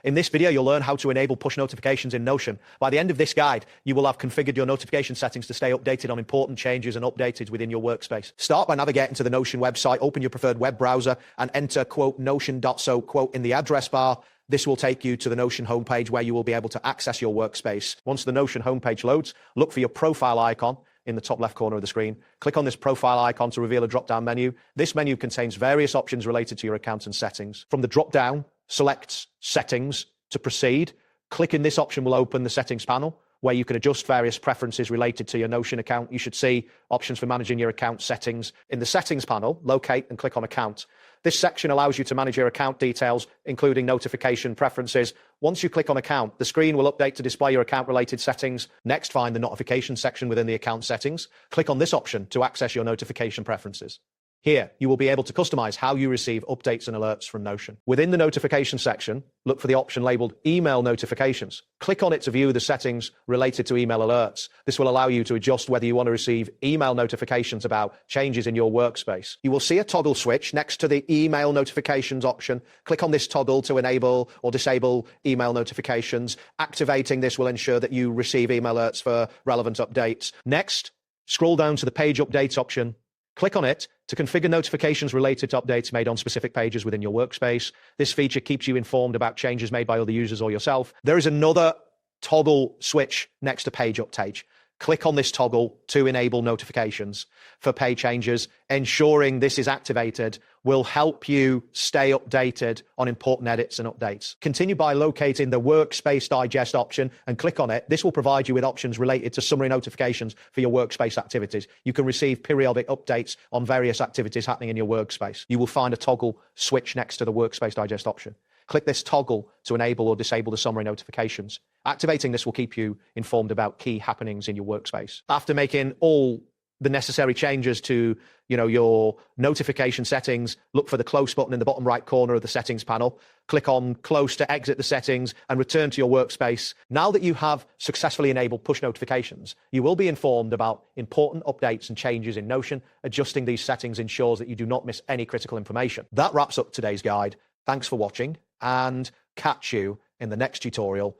In this video, you'll learn how to enable push notifications in Notion. By the end of this guide, you will have configured your notification settings to stay updated on important changes and updated within your workspace. Start by navigating to the Notion website, open your preferred web browser, and enter notion.so in the address bar. This will take you to the Notion homepage where you will be able to access your workspace. Once the Notion homepage loads, look for your profile icon in the top left corner of the screen. Click on this profile icon to reveal a drop-down menu. This menu contains various options related to your account and settings. From the drop-down, select Settings to proceed. Clicking this option will open the settings panel where you can adjust various preferences related to your Notion account. You should see options for managing your account settings. In the settings panel, locate and click on Account. This section allows you to manage your account details, including notification preferences. Once you click on Account, the screen will update to display your account-related settings. Next, find the Notification section within the account settings. Click on this option to access your notification preferences. Here, you will be able to customize how you receive updates and alerts from Notion. Within the notification section, look for the option labeled Email Notifications. Click on it to view the settings related to email alerts. This will allow you to adjust whether you want to receive email notifications about changes in your workspace. You will see a toggle switch next to the Email Notifications option. Click on this toggle to enable or disable email notifications. Activating this will ensure that you receive email alerts for relevant updates. Next, scroll down to the Page Updates option. Click on it to configure notifications related to updates made on specific pages within your workspace. This feature keeps you informed about changes made by other users or yourself. There is another toggle switch next to Page Update. Click on this toggle to enable notifications for page changes. Ensuring this is activated will help you stay updated on important edits and updates. Continue by locating the Workspace Digest option and click on it. This will provide you with options related to summary notifications for your workspace activities. You can receive periodic updates on various activities happening in your workspace. You will find a toggle switch next to the Workspace Digest option. Click this toggle to enable or disable the summary notifications. Activating this will keep you informed about key happenings in your workspace. After making all the necessary changes to your notification settings, look for the close button in the bottom right corner of the settings panel. Click on close to exit the settings and return to your workspace. Now that you have successfully enabled push notifications, you will be informed about important updates and changes in Notion. Adjusting these settings ensures that you do not miss any critical information. That wraps up today's guide. Thanks for watching, and catch you in the next tutorial